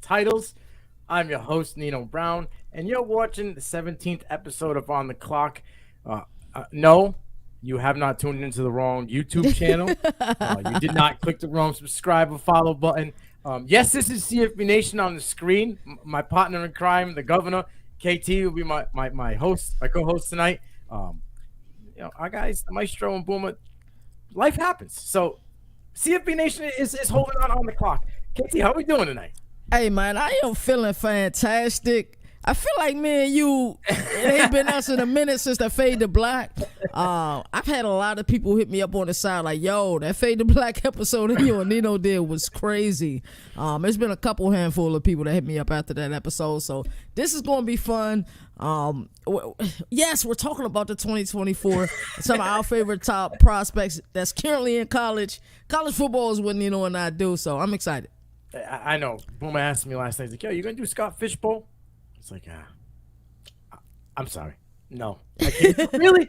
Titles. I'm your host, Nino Brown, and you're watching the 17th episode of On the Clock. No, you have not tuned into the wrong YouTube channel. You did not click the wrong subscribe or follow button. Yes, this is CFB Nation on the screen. My partner in crime, the governor, KT, will be my host, my co-host tonight. Our guys, the Maestro and Boomer, life happens. So CFB Nation is holding on the clock. KT, how we doing tonight? Hey man, I am feeling fantastic. I feel like me and you, it ain't been us in a minute since that Fade to Black. I've had a lot of people hit me up on the side like, yo, that Fade to Black episode that you and Nino did was crazy. There's been a couple handful of people that hit me up after that episode, so this is going to be fun. Yes, we're talking about the 2024, some of our favorite top prospects that's currently in college. College football is what Nino and I do, so I'm excited. I know. Boomer asked me last night, he's like, yo, you going to do Scott Fishbowl? It's like, I'm sorry. No. I can't. Really?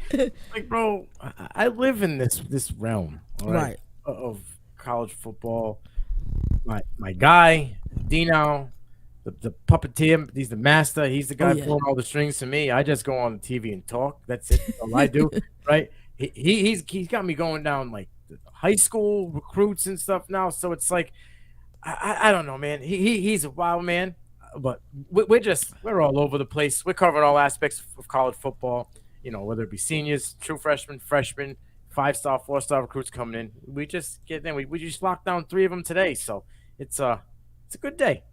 Like, bro, I live in this realm, all right, of college football. My guy, Dino, the puppeteer, he's the master. He's the guy pulling all the strings to me. I just go on the TV and talk. That's it. That's all I do, right? He's got me going down, like, high school recruits and stuff now. So it's like, I don't know, man. He's a wild man. But we're all over the place. We're covering all aspects of college football, whether it be seniors, true freshmen, 5-star, 4-star recruits coming in. We just get in. We just locked down 3 of them today, so it's a good day.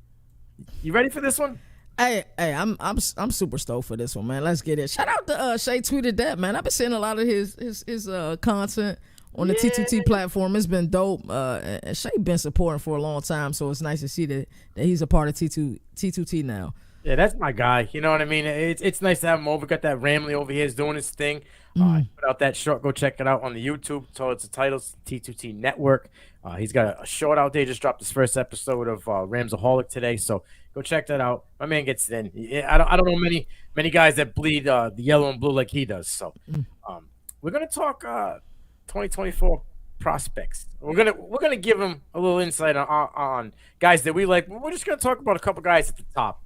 You ready for this one? Hey, I'm super stoked for this one, man. Let's get it. Shout out to Shay tweeted that, man. I've been seeing a lot of his content on the T2T platform. It's been dope. And Shay been supporting for a long time, so it's nice to see that he's a part of T2T now. Yeah, that's my guy. You know what I mean? It's nice to have him over. Got that Ramley over here is doing his thing. Put out that short. Go check it out on the YouTube. So it's the titles, T2T Network. He's got a short out there. Just dropped his first episode of Ramsaholic today. So go check that out. My man gets it in. I don't know many guys that bleed the yellow and blue like he does. So we're gonna talk 2024 prospects. We're gonna give them a little insight on guys that we like. We're just gonna talk about a couple guys at the top.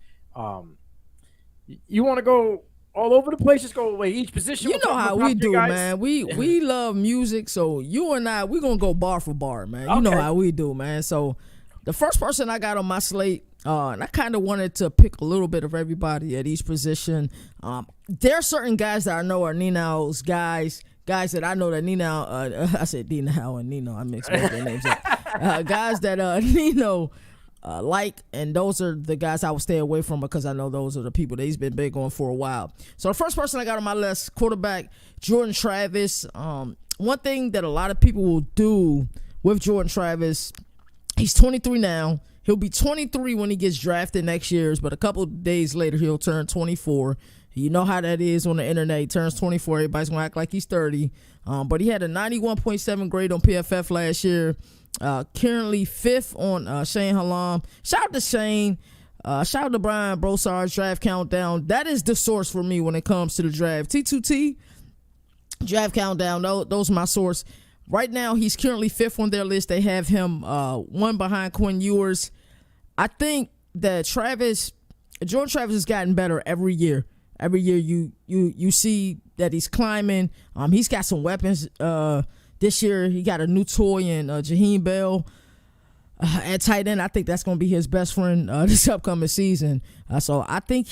You want to go all over the place? Just go away each position. You know how we do, man. We love music, so you and I, we're gonna go bar for bar, man. You know how we do, man. So the first person I got on my slate, and I kind of wanted to pick a little bit of everybody at each position. There are certain guys that I know are Nino's guys that I know that Nino, I said Nino and Nino, I mixed both their names up. Guys that Nino like, and those are the guys I would stay away from because I know those are the people that he's been big on for a while. So the first person I got on my list, quarterback Jordan Travis. One thing that a lot of people will do with Jordan Travis, he's 23 now. He'll be 23 when he gets drafted next year, but a couple of days later he'll turn 24. You know how that is on the internet. He turns 24. Everybody's going to act like he's 30. But he had a 91.7 grade on PFF last year. Currently 5th on Shane Hallam. Shout out to Shane. Shout out to Brian Brossard's Draft Countdown. That is the source for me when it comes to the draft. T2T, Draft Countdown, those are my source. Right now, he's currently 5th on their list. They have him one behind Quinn Ewers. I think that Jordan Travis has gotten better every year. Every year you see that he's climbing. He's got some weapons. This year he got a new toy in Jaheim Bell at tight end. I think that's going to be his best friend this upcoming season. So I think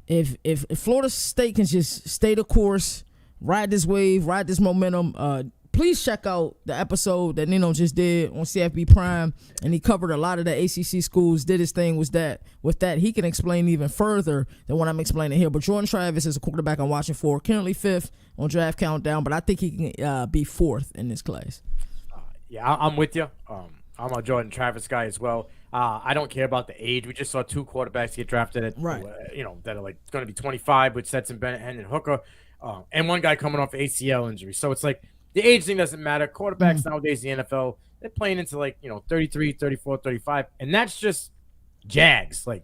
if Florida State can just stay the course, ride this wave, ride this momentum. Please check out the episode that Nino just did on CFB Prime, and he covered a lot of the ACC schools, did his thing with that. He can explain even further than what I'm explaining here. But Jordan Travis is a quarterback I'm watching for, currently 5th on Draft Countdown, but I think he can be 4th in this class. Yeah, I'm with you. I'm a Jordan Travis guy as well. I don't care about the age. We just saw 2 quarterbacks get drafted at, that are like going to be 25 with Stetson Bennett and Hooker, and one guy coming off ACL injury. So it's like, the age thing doesn't matter. Quarterbacks nowadays in the NFL, they're playing into 33, 34, 35, and that's just Jags. We're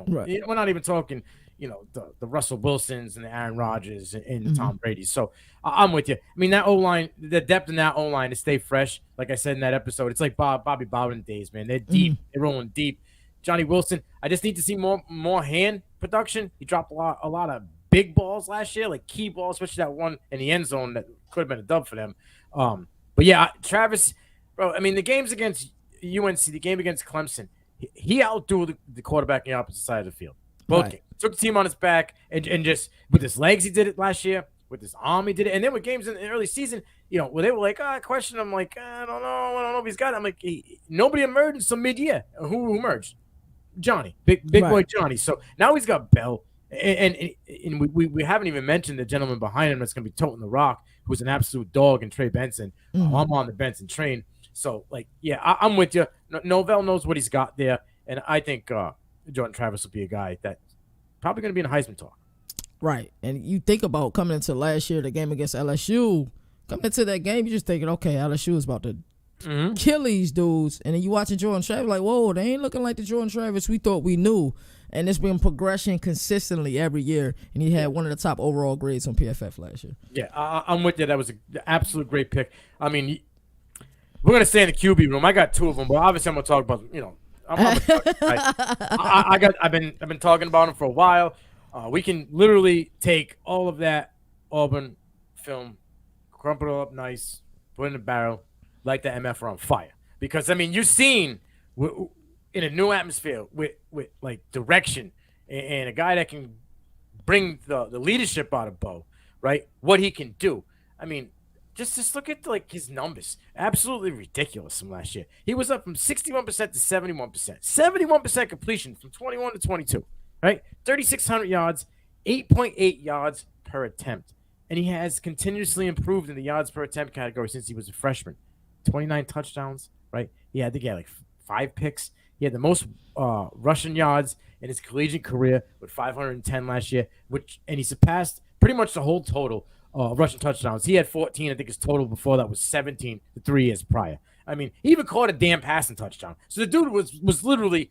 not even talking, the Russell Wilsons and the Aaron Rodgers and the Tom Brady's. So I'm with you. I mean, that O-line, the depth in that O-line to stay fresh, like I said in that episode, it's like Bobby Bowden days, man. They're deep. They're rolling deep. Johnny Wilson. I just need to see more hand production. He dropped a lot of big balls last year, like key balls, especially that one in the end zone that could have been a dub for them. But yeah, Travis, bro. I mean, the games against UNC, the game against Clemson, he outdo the quarterback on the opposite side of the field. Both games. Took the team on his back and just with his legs, he did it last year. With his arm, he did it. And then with games in the early season, where they were like, I question him, like, I don't know if he's got it. I'm like, nobody emerged until mid-year. Who emerged? Johnny, big boy Johnny. So now he's got Bell. And we haven't even mentioned the gentleman behind him that's going to be toting the rock, who's an absolute dog, and Trey Benson. I'm on the Benson train. So, like, yeah, I'm with you. Novell knows what he's got there. And I think Jordan Travis will be a guy that's probably going to be in the Heisman talk. Right. And you think about coming into last year, the game against LSU, coming into that game, you're just thinking, okay, LSU is about to kill these dudes. And then you watching Jordan Travis, like, whoa, they ain't looking like the Jordan Travis we thought we knew. And it's been progression consistently every year. And he had one of the top overall grades on PFF last year. Yeah, I'm with you. That was an absolute great pick. I mean, we're going to stay in the QB room. I got two of them, but obviously I'm going to talk about, I've been talking about him for a while. We can literally take all of that Auburn film, crumple it up nice, put it in a barrel, light the MF on fire. Because, I mean, you've seen in a new atmosphere with like direction and a guy that can bring the leadership out of Bo, right? What he can do. I mean, just look at like his numbers. Absolutely ridiculous from last year. He was up from 61% to 71%. 71% completion from 21 to 22. Right, 3,600 yards, 8.8 yards per attempt, and he has continuously improved in the yards per attempt category since he was a freshman. 29 touchdowns, right? He had to get like 5 picks. He had the most rushing yards in his collegiate career with 510 last year, and he surpassed pretty much the whole total of rushing touchdowns. He had 14. I think his total before that was 17 the 3 years prior. I mean, he even caught a damn passing touchdown. So the dude was literally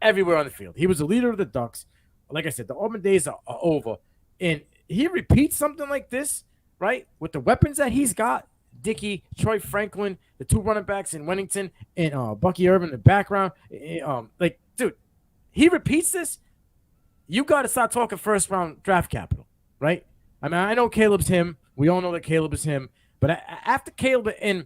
everywhere on the field. He was the leader of the Ducks. Like I said, the Auburn days are over. And he repeats something like this, right, with the weapons that he's got, Dickey, Troy Franklin, the 2 running backs in Wennington, and Bucky Irvin in the background. Like, dude, he repeats this, you got to start talking first-round draft capital, right? I mean, I know Caleb's him. We all know that Caleb is him. But after Caleb, and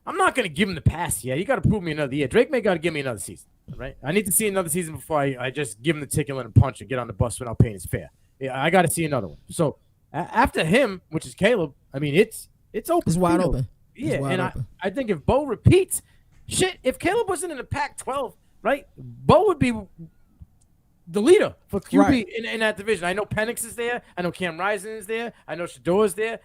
I'm not going to give him the pass yet. You got to prove me another year. Drake may got to give me another season. Right, I need to see another season before I just give him the ticket, let him punch and get on the bus without paying his fare. Yeah, I got to see another one. So after him, which is Caleb, I mean it's open. It's wide open. Yeah, and I think if Bo repeats, if Caleb wasn't in the Pac-12, right, Bo would be the leader for QB in that division. I know Penix is there. I know Cam Rising is there. I know Shador is there.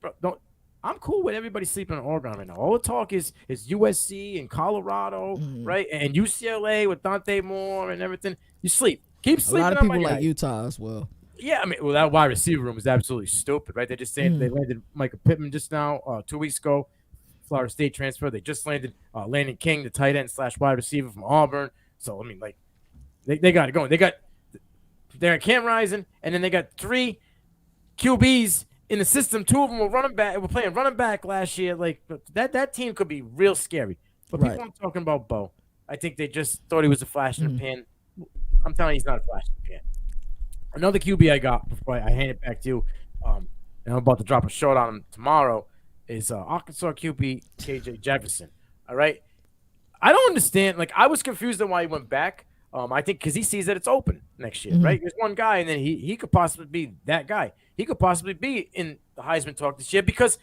Bro, I'm cool with everybody sleeping on Oregon right now. All the talk is USC and Colorado, right? And UCLA with Dante Moore and everything. You sleep. Keep sleeping. A lot of people like Utah as well. Yeah, I mean, that wide receiver room is absolutely stupid, right? They're just saying they landed Micah Pittman just now, 2 weeks ago, Florida State transfer. They just landed Landon King, the tight end / wide receiver from Auburn. So, I mean, like, they got it going. They're Cam Rising, and then they got 3 QBs in the system. 2 of them were running back. We're playing running back last year. Like that team could be real scary. But people aren't talking about Bo. I think they just thought he was a flash in the pan. I'm telling you, he's not a flash in the pan. Another QB I got before I hand it back to you, and I'm about to drop a short on him tomorrow, is Arkansas QB KJ Jefferson. All right, I don't understand. Like, I was confused on why he went back. I think because he sees that it's open next year, right? There's one guy, and then he could possibly be that guy. He could possibly be in the Heisman talk this year because,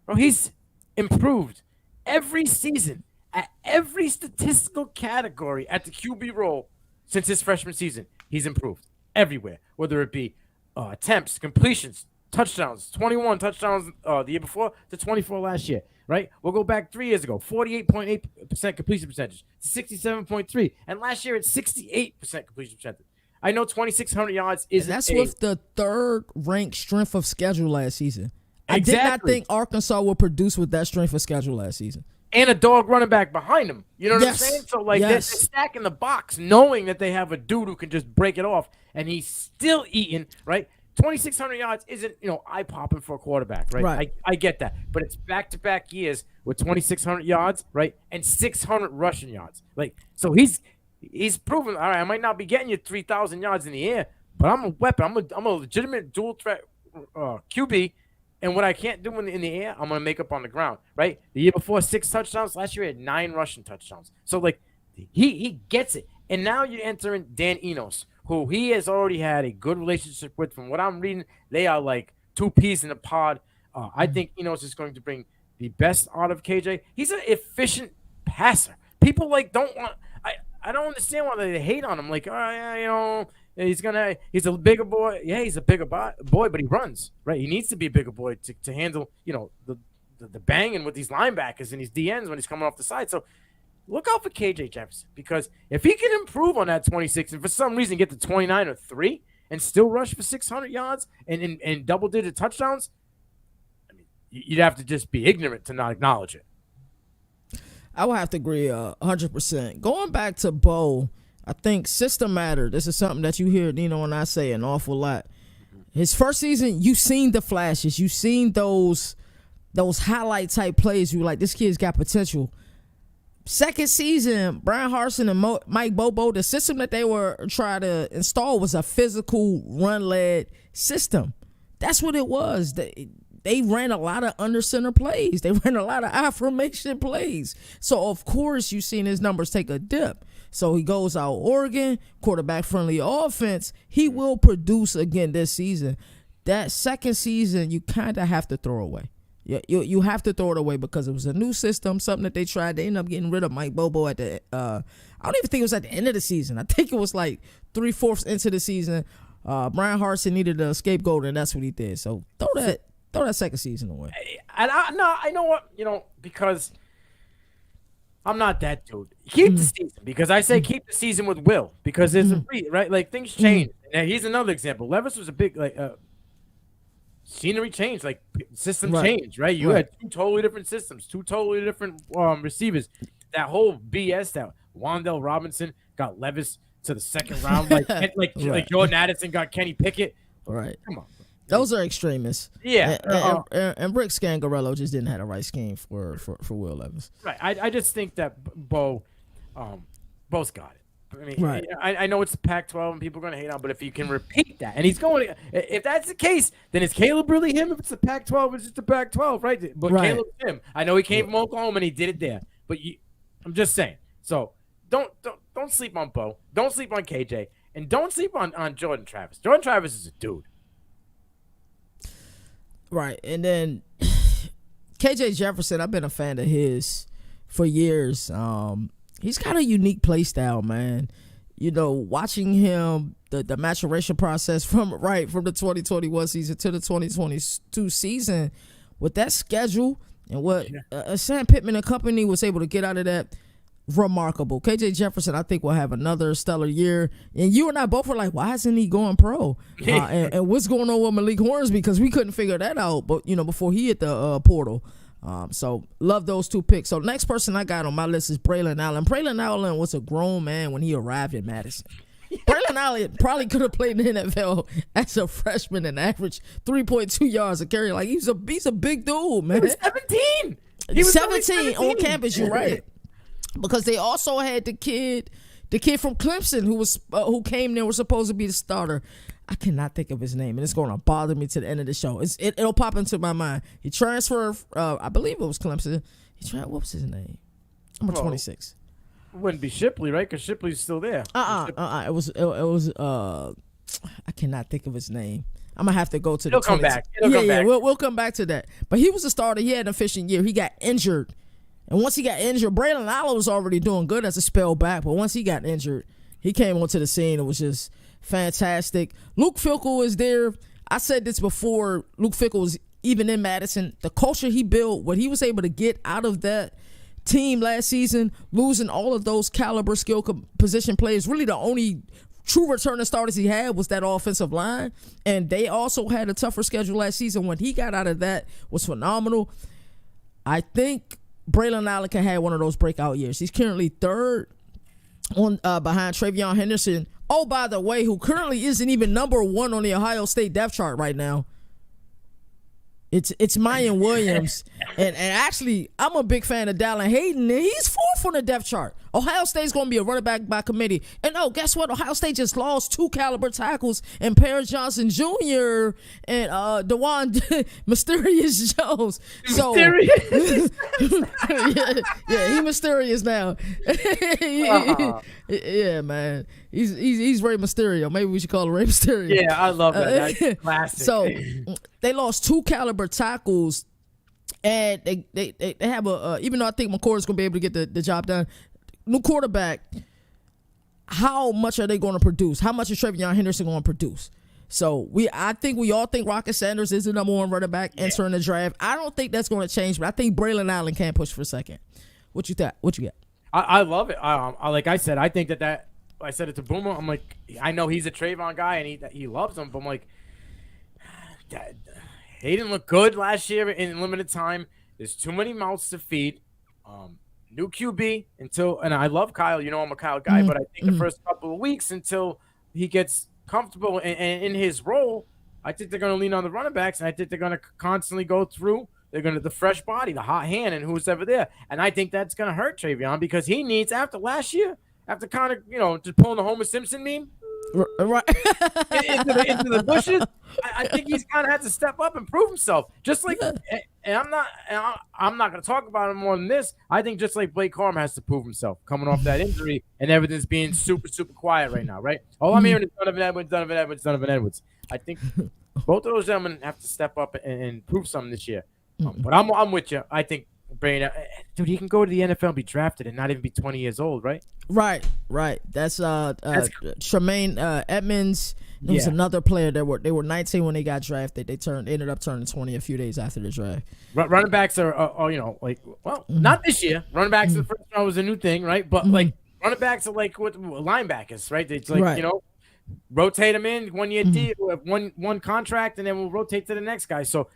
bro, he's improved every season at every statistical category at the QB role since his freshman season. He's improved everywhere, whether it be attempts, completions, touchdowns, 21 touchdowns the year before to 24 last year, right? We'll go back 3 years ago, 48.8% completion percentage to 67.3%. And last year, it's 68% completion percentage. I know 2,600 yards is that's with the 3rd ranked strength of schedule last season. Exactly. I did not think Arkansas would produce with that strength of schedule last season. And a dog running back behind him. You know what I'm saying? So, like, they're stacking the box knowing that they have a dude who can just break it off, and he's still eating, right? 2,600 yards isn't, eye-popping for a quarterback, right? I get that. But it's back-to-back years with 2,600 yards, right, and 600 rushing yards. Like, so he's he's proven. All right, I might not be getting you 3,000 yards in the air, but I'm a weapon. I'm a legitimate dual threat QB. And what I can't do in the air, I'm gonna make up on the ground, right? The year before, 6 touchdowns. Last year, he had 9 rushing touchdowns. So like, he gets it. And now you're entering Dan Enos, who he has already had a good relationship with. From what I'm reading, they are like two peas in a pod. I think Enos is going to bring the best out of KJ. He's an efficient passer. People like don't want. I don't understand why they hate on him. Like, oh yeah, he's a bigger boy. Yeah, he's a bigger boy, but he runs, right? He needs to be a bigger boy to handle, the banging with these linebackers and these DNs when he's coming off the side. So look out for KJ Jefferson, because if he can improve on that 26 and for some reason get to 29 or 3 and still rush for 600 yards and double-digit touchdowns, I mean, you'd have to just be ignorant to not acknowledge it. I would have to agree 100%. Going back to Bo, I think system mattered. This is something that you hear Nino and I say an awful lot. His first season, you seen the flashes. You seen those highlight type plays. You were like, this kid's got potential. Second season, Brian Harsin and Mike Bobo, the system that they were trying to install was a physical run-led system. That's what it was. They ran a lot of under center plays. They ran a lot of I-formation plays. So, of course, you've seen his numbers take a dip. So he goes out Oregon, quarterback-friendly offense. He will produce again this season. That second season, you kind of have to throw away. You have to throw it away because it was a new system, something that they tried. They ended up getting rid of Mike Bobo at the I don't even think it was at the end of the season. I think it was like 3/4 into the season. Brian Harsin needed a scapegoat, and that's what he did. So throw that second season away. And I know what, because I'm not that dude. Keep the season, because I say keep the season with Will, because there's a reason, right? Like, things change. And here's another example. Levis was a big scenery change, like system change, right? You had 2 totally different systems, 2 totally different receivers. That whole BS that Wan'Dale Robinson got Levis to the second round, like Jordan Addison got Kenny Pickett. Right. Come on. Those are extremists. Yeah. And Rick Scangarello just didn't have the right scheme for Will Levis. Right. I just think that Bo's got it. I mean, right. I know it's the Pac-12 and people are going to hate on, but if you can repeat that, and he's going to, if that's the case, then is Caleb really him? If it's the Pac-12, it's just the Pac-12, right? But Caleb's him. I know he came from Oklahoma and he did it there, but I'm just saying. So don't sleep on Bo. Don't sleep on KJ, and don't sleep on Jordan Travis. Jordan Travis is a dude. Right, and then KJ Jefferson, I've been a fan of his for years. He's got a unique play style, man. Watching him, the maturation process from the 2021 season to the 2022 season, with that schedule and what Sam Pittman and company was able to get out of that, remarkable. KJ Jefferson, I think, will have another stellar year. And you and I both were like, why isn't he going pro? And what's going on with Malik Hornsby? Because we couldn't figure that out, but before he hit the portal. So love those 2 picks. So next person I got on my list is Braylon Allen. Braylon Allen was a grown man when he arrived in Madison. Braylon Allen probably could have played in the NFL as a freshman and averaged 3.2 yards a carry. Like, he's a big dude, man. He was 17. He was 17 on campus. You're right. Because they also had the kid from Clemson who came there, was supposed to be the starter. I cannot think of his name, and it's going to bother me to the end of the show. It'll pop into my mind. He transferred, I believe it was Clemson. What was his name? Number 26. It wouldn't be Shipley, right? Because Shipley's still there. It was I cannot think of his name. I'm gonna have to go to the. It'll come back. We'll come back to that. But he was a starter. He had an efficient year. He got injured. And once he got injured, Braylon Allen was already doing good as a spell back. But once he got injured, he came onto the scene. It was just fantastic. Luke Fickell is there. I said this before. Luke Fickell was even in Madison. The culture he built, what he was able to get out of that team last season, losing all of those caliber skill position players, really the only true returning starters he had was that offensive line. And they also had a tougher schedule last season. When he got out of that, was phenomenal. I think Braylon Allen can have one of those breakout years. He's currently 3rd on behind Travion Henderson. Oh, by the way, who currently isn't even number 1 on the Ohio State depth chart right now. It's Mayan Williams. and actually, I'm a big fan of Dallin Hayden, and he's 4th off on the depth chart. Ohio State's going to be a running back by committee. And guess what? Ohio State just lost 2 caliber tackles in Paris Johnson Jr. and Dewan Mysterious Jones. So, yeah, he mysterious now. Yeah, man. He's Rey Mysterio. Maybe we should call him Rey Mysterio. Yeah, I love that. That's classic. So they lost 2 caliber tackles, and they have even though I think McCord's gonna be able to get the job done, new quarterback. How much are they going to produce? How much is Travion Henderson going to produce? So I think we all think Rocket Sanders is the number 1 running back entering the draft. I don't think that's going to change, but I think Braylon Allen can push for second. What you thought? What you got? I love it. Like I said, I think that I said it to Boomer. I'm like, I know he's a Trayvon guy and he loves him, but I'm like, he didn't look good last year in limited time. There's too many mouths to feed. New QB and I love Kyle. You know I'm a Kyle guy, but I think the first couple of weeks until he gets comfortable in his role, I think they're going to lean on the running backs, and I think they're going to constantly go through. They're going to the fresh body, the hot hand, and who's ever there. And I think that's going to hurt Travion because he needs, after last year, after kind of, just pulling the Homer Simpson meme right into the bushes, I think he's kind of had to step up and prove himself. Just like, and I'm not going to talk about him more than this. I think just like Blake Corum has to prove himself coming off that injury, and everything's being super, super quiet right now, right? All I'm hearing is Donovan Edwards. I think both of those gentlemen have to step up and prove something this year. But I'm with you. I think Brain, dude, he can go to the NFL and be drafted and not even be 20 years old, right? Right. That's Tremaine Edmonds. There was another player that they were 19 when they got drafted. They ended up turning 20 a few days after the draft. Running backs are not this year. Running backs in the first round was a new thing, right? But like running backs are like with linebackers, right? It's like rotate them in 1 year deal, one contract, and then we'll rotate to the next guy. So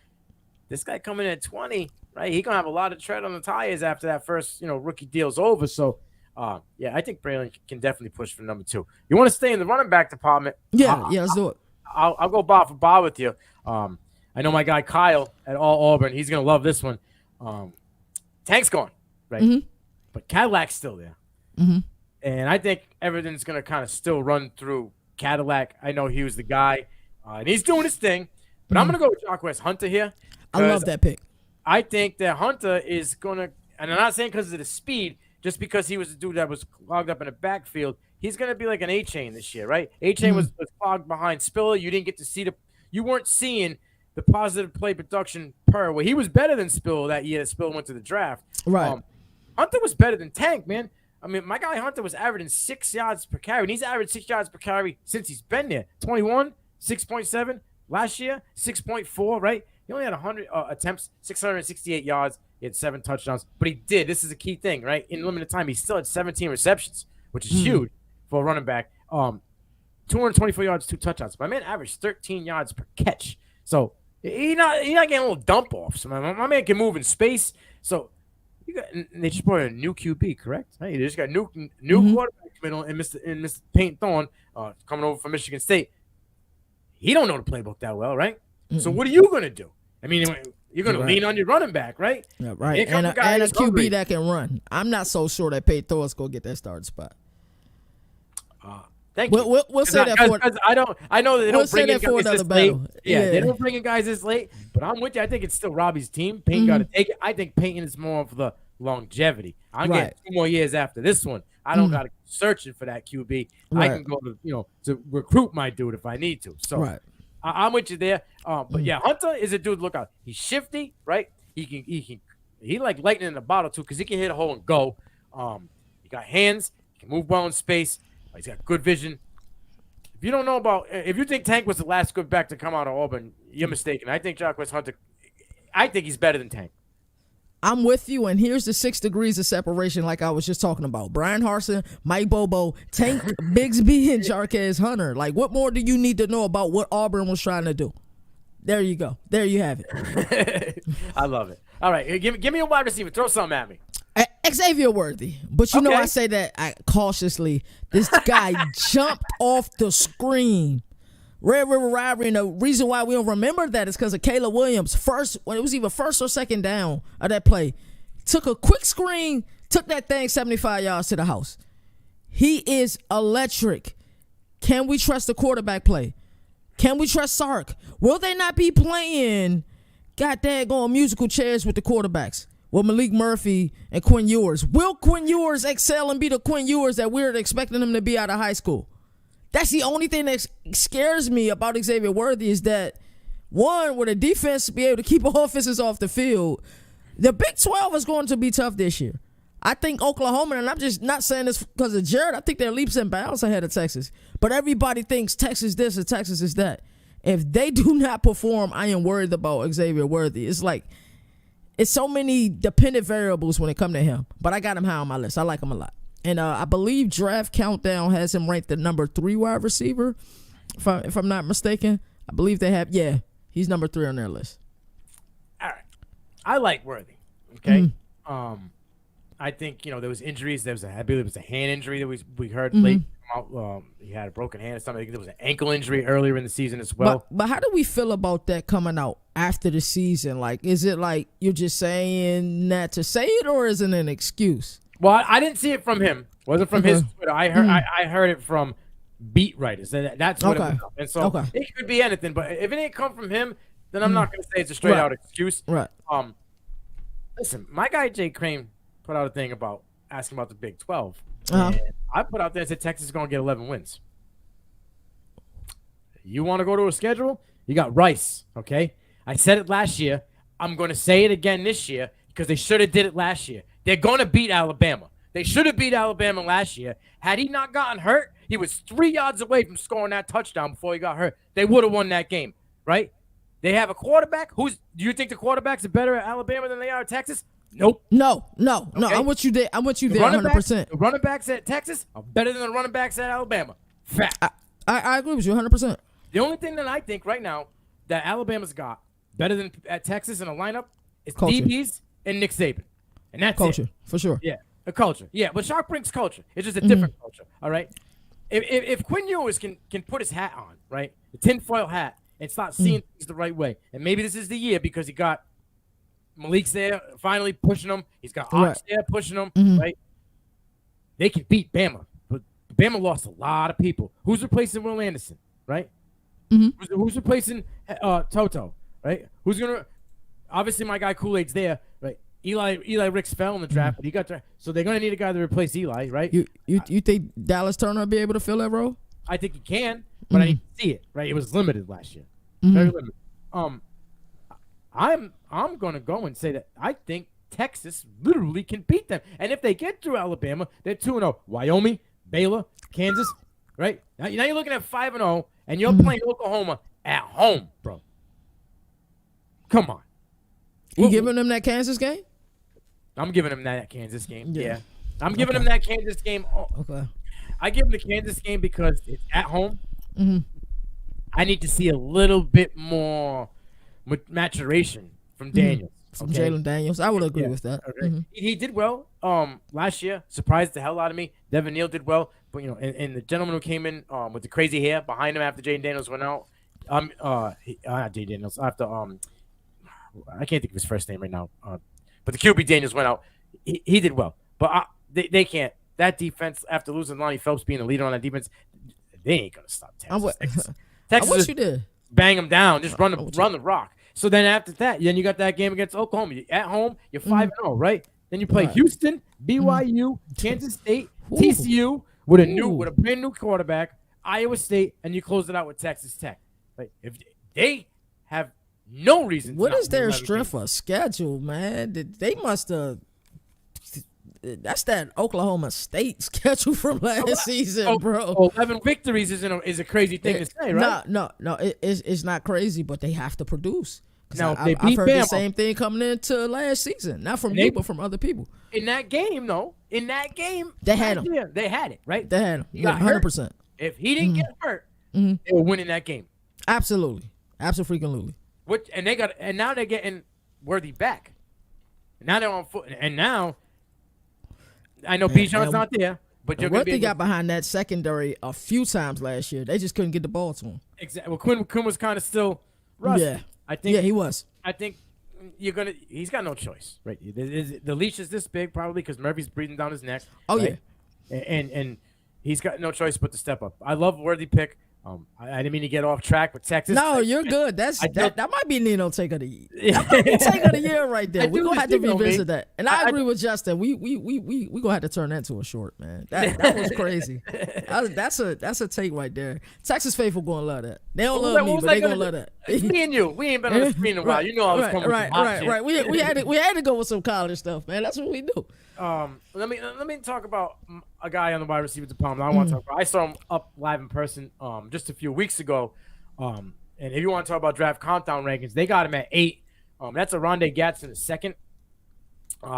this guy coming in at 20, right? He's gonna have a lot of tread on the tires after that first, rookie deal's over. So, I think Braylon can definitely push for number 2. You want to stay in the running back department? Yeah, let's do it. I'll go bar for bar with you. I know my guy Kyle at All Auburn. He's gonna love this one. Tank's gone, right? But Cadillac's still there, and I think everything's gonna kind of still run through Cadillac. I know he was the guy, and he's doing his thing. But I'm gonna go with Jarquez Hunter here. I love that pick. I think that Hunter is going to, and I'm not saying because of the speed, just because he was a dude that was clogged up in the backfield, he's going to be like an A-Chain this year, right? A-Chain was clogged behind Spiller. You didn't get to see you weren't seeing the positive play production per where he was better than Spiller that year that Spiller went to the draft. Right. Hunter was better than Tank, man. I mean, my guy Hunter was averaging 6 yards per carry, and he's averaged 6 yards per carry since he's been there. 21, 6.7. Last year, 6.4, right? He only had 100 attempts, 668 yards. He had 7 touchdowns. But he did. This is a key thing, right? In limited time, he still had 17 receptions, which is huge for a running back. 224 yards, 2 touchdowns. My man averaged 13 yards per catch. So he not getting a little dump offs. My man can move in space. So they just brought a new QB, correct? Hey, they just got new quarterback middle and Mr. Payton Thorne coming over from Michigan State. He don't know the playbook that well, right? So what are you going to do? I mean, you're going to lean on your running back, right? Yeah, right. And a QB that can run. I'm not so sure that Peyton Thorne's going to get that starting spot. Thank you. We'll say that for I know that they don't bring in guys this late. Yeah, they don't bring in guys this late. But I'm with you. I think it's still Robbie's team. Peyton got to take it. I think Peyton is more of the longevity. I'm getting 2 more years after this one. I don't got to keep searching for that QB. I can go to recruit my dude if I need to. So I'm with you there. But yeah, Hunter is a dude. Look out. He's shifty, right? He like lightning in a bottle too, because he can hit a hole and go. He got hands. He can move well in space. He's got good vision. If you think Tank was the last good back to come out of Auburn, you're mistaken. I think Jarquez Hunter. I think he's better than Tank. I'm with you, and here's the 6 degrees of separation like I was just talking about. Brian Harsin, Mike Bobo, Tank Bigsby, and Jarquez Hunter. Like, what more do you need to know about what Auburn was trying to do? There you go. There you have it. I love it. All right, give me a wide receiver. Throw something at me. Xavier Worthy. But you know I say that cautiously. This guy jumped off the screen. Red River Rivalry, and the reason why we don't remember that is because of Caleb Williams. When it was either first or second down of that play, took a quick screen Took that thing 75 yards to the house. He is electric. Can we trust the quarterback play? Can we trust Sark? Will they not be playing goddamn musical chairs with the quarterbacks? With Malik Murphy and Quinn Ewers. Will Quinn Ewers excel and be the Quinn Ewers that we're expecting him to be out of high school? That's the only thing that scares me about Xavier Worthy is that, one, will the defense be able to keep offenses off the field? The Big 12 is going to be tough this year. I think Oklahoma, and I'm just not saying this because of Jared, I think they're leaps and bounds ahead of Texas. But everybody thinks Texas this and Texas is that. If they do not perform, I am worried about Xavier Worthy. It's like, it's so many dependent variables when it comes to him. But I got him high on my list. I like him a lot. And I believe Draft Countdown has him ranked the number 3 wide receiver, if I'm not mistaken. I believe they have, he's number 3 on their list. All right. I like Worthy. Okay. I think, there was injuries. I believe it was a hand injury that we heard late. He had a broken hand or something. I think there was an ankle injury earlier in the season as well. But how do we feel about that coming out after the season? Like, is it like you're just saying that to say it, or is it an excuse? Well, I didn't see it from him. It wasn't from his Twitter. I heard it from beat writers. That's what it was. And so it could be anything. But if it didn't come from him, then I'm not going to say it's a straight out excuse. Right. Listen, my guy Jay Crane put out a thing about asking about the Big 12. And I put out there and said Texas is going to get 11 wins. You want to go to a schedule? You got Rice, okay? I said it last year. I'm going to say it again this year because they should have did it last year. They're going to beat Alabama. They should have beat Alabama last year. Had he not gotten hurt, he was 3 yards away from scoring that touchdown before he got hurt. They would have won that game, right? They have a quarterback. Do you think the quarterbacks are better at Alabama than they are at Texas? Nope. No. Okay. I'm with you there. 100%. The running backs at Texas are better than the running backs at Alabama. Fact. I agree with you 100%. The only thing that I think right now that Alabama's got better than at Texas in a lineup is culture. DBs and Nick Saban. And that's culture, it. For sure. Yeah, a culture. Yeah, but Shark brings culture. It's just a different culture, all right? If Quinn Ewers can put his hat on, right, the tinfoil hat, and start seeing things the right way, and maybe this is the year because he got Malik's there finally pushing him. He's got Ox there pushing him, right? They can beat Bama. But Bama lost a lot of people. Who's replacing Will Anderson, right? Who's replacing Toto, right? Who's going to – obviously my guy Kool-Aid's there, right? Eli Ricks fell in the draft, but he got there. So they're going to need a guy to replace Eli, right? You think Dallas Turner will be able to fill that role? I think he can, but I need to see it, right? It was limited last year. Very limited. I'm going to go and say that I think Texas literally can beat them. And if they get through Alabama, they're 2-0. Wyoming, Baylor, Kansas, right? Now you're looking at 5-0, and you're playing Oklahoma at home, bro. Come on. You giving them that Kansas game? I'm giving them that Kansas game, yeah. I'm giving them that Kansas game. Okay. I give them the Kansas game because it's at home. I need to see a little bit more maturation from Daniels. From Jalen Daniels. I would agree with that. Okay. He did well last year. Surprised the hell out of me. Devin Neal did well. But, and the gentleman who came in with the crazy hair behind him after Jaden Daniels went out. Not Jaden Daniels. After, I can't think of his first name right now. But the QB Daniels went out. He did well. But they can't. That defense, after losing Lonnie Phelps being the leader on that defense, they ain't going to stop Texas. Texas what you did? Bang them down. Just run the rock. So then after that, then you got that game against Oklahoma. At home, you're 5-0, right? Then you play Houston, BYU, Kansas State, TCU with a brand new quarterback, Iowa State, and you close it out with Texas Tech. Like if they have no reason. What is their strength of schedule, man? They must have. That's that Oklahoma State schedule from last season, bro. 11 victories is a crazy thing to say, right? No. It's not crazy, but they have to produce. Now, I've heard the same thing coming into last season, not from you, but from other people. In that game, they had him. Yeah, they had it, right? They had him. He got 100%. If he didn't get hurt, they were winning that game. Absolutely. Absolutely. And now they're getting Worthy back. Now they're on foot, and now I know Bijan's not there, but you're Worthy got behind that secondary a few times last year. They just couldn't get the ball to him. Exactly. Well, Quinn was kind of still rusty. Yeah. He was. I think he's got no choice, right? The leash is this big probably because Murphy's breathing down his neck. Oh right? And he's got no choice but to step up. I love Worthy pick. I didn't mean to get off track with Texas. No, you're good. That might be Nino take of the year. That might be take of the year right there. We're gonna have to revisit that. And I agree with Justin. We gonna have to turn that into a short, man. That was crazy. That's a take right there. Texas faithful gonna love that. They don't love me, but they gonna love that. It's me and you. We ain't been on the screen in a while. You know I was coming with some hot shit. Right. We had to go with some college stuff, man. That's what we do. Let me talk about a guy on the wide receiver department. I want to talk about. I saw him up live in person just a few weeks ago. And if you want to talk about draft countdown rankings, they got him at 8. That's a Rondé Gatson II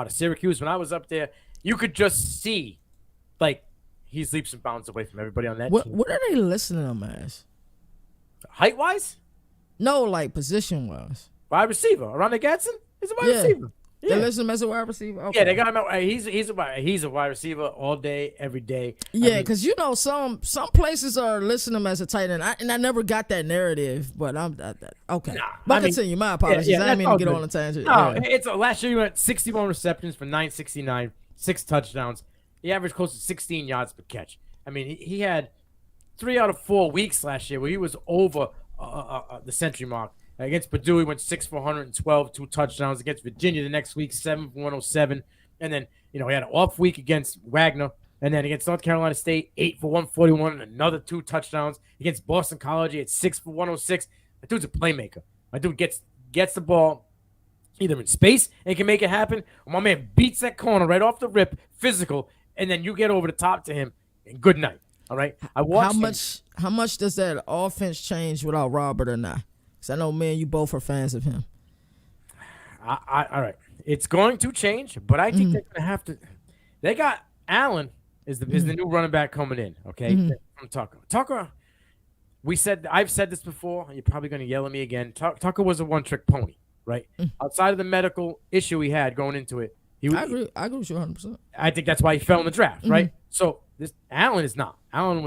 to Syracuse. When I was up there, you could just see like he's leaps and bounds away from everybody on that team. What are they listening to him as? Height wise? No, like position wise. Wide receiver. Rondé Gatson? He's a wide receiver. Yeah. They listen to him as a wide receiver. Okay. Yeah, they got him. He's a wide receiver all day, every day. Yeah, because some places are listening to him as a tight end, and I never got that narrative. But okay. But continue. My apologies. I didn't mean to get on a tangent. No, it's last year he went 61 receptions for 969, 6 touchdowns. He averaged close to 16 yards per catch. I mean, he had 3 out of 4 weeks last year where he was over the century mark. Against Purdue, he went 6 for 112, 2 touchdowns. Against Virginia the next week, 7 for 107. And then, he had an off week against Wagner. And then against North Carolina State, 8 for 141 and another 2 touchdowns. Against Boston College, he had 6 for 106. That dude's a playmaker. My dude gets the ball either in space and can make it happen, or my man beats that corner right off the rip, physical, and then you get over the top to him, and good night. All right? I watched How much does that offense change without Robert or not? Because I know, man, you both are fans of him. All right. It's going to change, but I think they're going to have to. They got Allen is the new running back coming in, okay, from Tucker. Tucker, I've said this before. You're probably going to yell at me again. Tucker was a one-trick pony, right? Outside of the medical issue he had going into it. I agree with you 100%. I think that's why he fell in the draft, right? So this Allen is not. Allen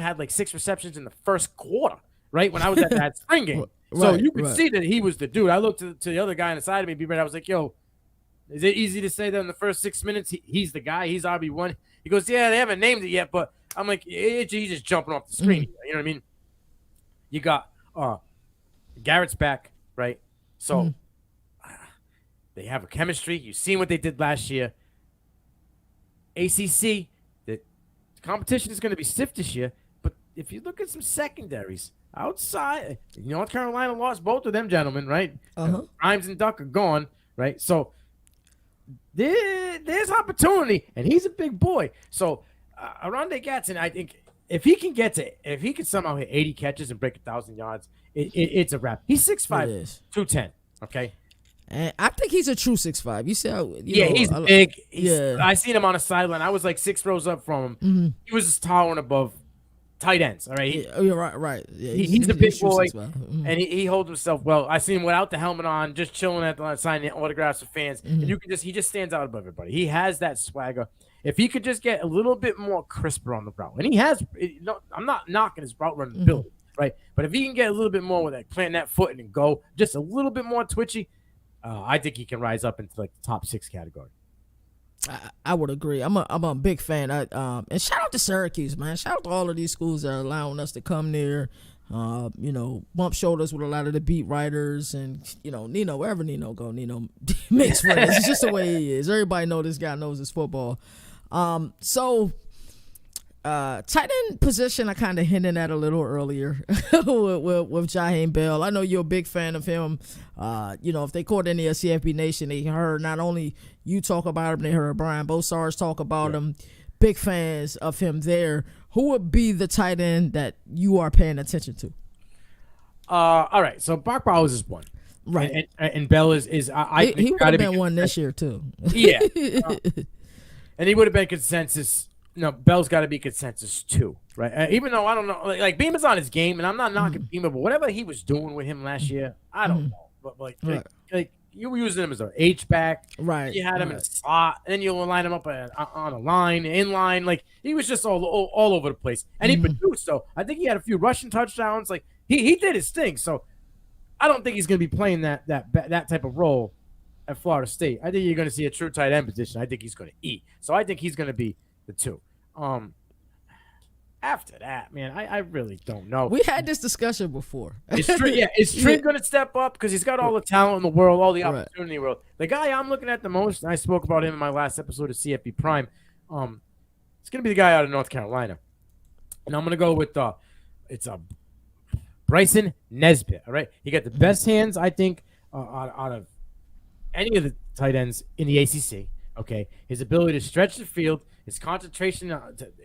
had like 6 receptions in the first quarter. Right when I was at that spring game, so you could see that he was the dude. I looked to the other guy on the side of me, B-Red. I was like, "Yo, is it easy to say that in the first 6 minutes he's the guy? He's RB1." He goes, "Yeah, they haven't named it yet," but I'm like, he's just jumping off the screen. You know what I mean? You got Garrett's back, right? So they have a chemistry. You've seen what they did last year. ACC, the competition is going to be stiff this year, but if you look at some secondaries. Outside, North Carolina lost both of them gentlemen, right? Grimes and Duck are gone, right? So there's opportunity, and he's a big boy. So Rondé Gatson, I think if he can somehow hit 80 catches and break 1,000 yards, it's a wrap. He's 6'5", 210. Okay. And I think he's a true 6'5". You said, he's big. I seen him on a sideline. I was like 6 rows up from him. He was towering above tight ends, all right? Right. Yeah, he's a big boy, and he holds himself well. I seen him without the helmet on, just chilling at the line, signing autographs with fans, and he just stands out above everybody. He has that swagger. If he could just get a little bit more crisper on the route, and he has, I'm not knocking his route running ability, right? But if he can get a little bit more with that, plant that foot and go just a little bit more twitchy, I think he can rise up into like the top 6 category. I would agree. I'm a big fan. And shout out to Syracuse, man. Shout out to all of these schools that are allowing us to come there. Bump shoulders with a lot of the beat writers, and Nino, wherever Nino go, Nino makes friends. It's just the way he is. Everybody know this guy knows his football. So tight end position, I kind of hinted at a little earlier with Jaheim Bell. I know you're a big fan of him. If they caught any of CFB Nation, they heard not only you talk about him, they heard Brian Bosars talk about him. Big fans of him there. Who would be the tight end that you are paying attention to? All right, so Brock Bowers is one. Right. And Bell is he would have been one this year too. Yeah. And he would have been consensus. No, Bell's got to be consensus too, right? Even though I don't know, like Beamer's on his game, and I'm not knocking Beamer, but whatever he was doing with him last year, I don't know. But like you were using him as an H-back, right? You had him in a slot, and then you line him up on a line, in line. Like he was just all over the place, and he produced. So I think he had a few rushing touchdowns. Like he did his thing. So I don't think he's going to be playing that type of role at Florida State. I think you're going to see a true tight end position. I think he's going to eat. So I think he's going to be the 2. After that, man, I really don't know. We had this discussion before. Is Trent going to step up? Because he's got all the talent in the world, all the opportunity in the world. The guy I'm looking at the most, and I spoke about him in my last episode of CFB Prime, it's going to be the guy out of North Carolina. And I'm going to go with it's Bryson Nesbitt, all right? He got the best hands, I think, out of any of the tight ends in the ACC, okay? His ability to stretch the field, his concentration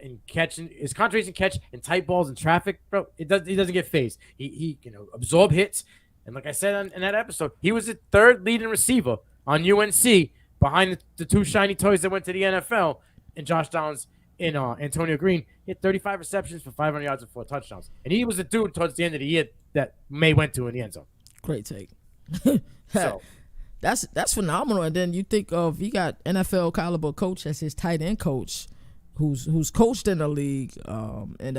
in catch and tight balls in traffic, bro. He doesn't get phased. He absorb hits, and like I said in that episode, he was the 3rd leading receiver on UNC behind the 2 shiny toys that went to the NFL and Josh Downs and Antonio Green. He had 35 receptions for 500 yards and 4 touchdowns, and he was the dude towards the end of the year that May went to in the end zone. Great take. So. That's phenomenal. And then you think of, you got NFL caliber coach as his tight end coach, who's coached in the league. And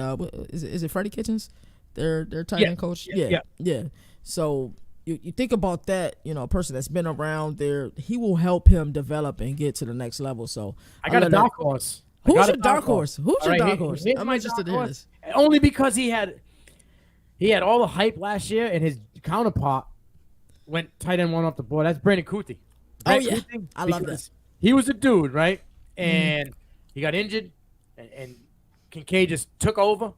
is it Freddie Kitchens? Their tight end coach. Yeah. So you think about that. A person that's been around there, he will help him develop and get to the next level. So I got a dark horse. Who's your dark horse? I'm interested in this. Only because he had all the hype last year, and his counterpart went tight end 1 off the board. That's Brandon Kuthi. I love that. He was a dude, right? And he got injured, and Kincaid just took over.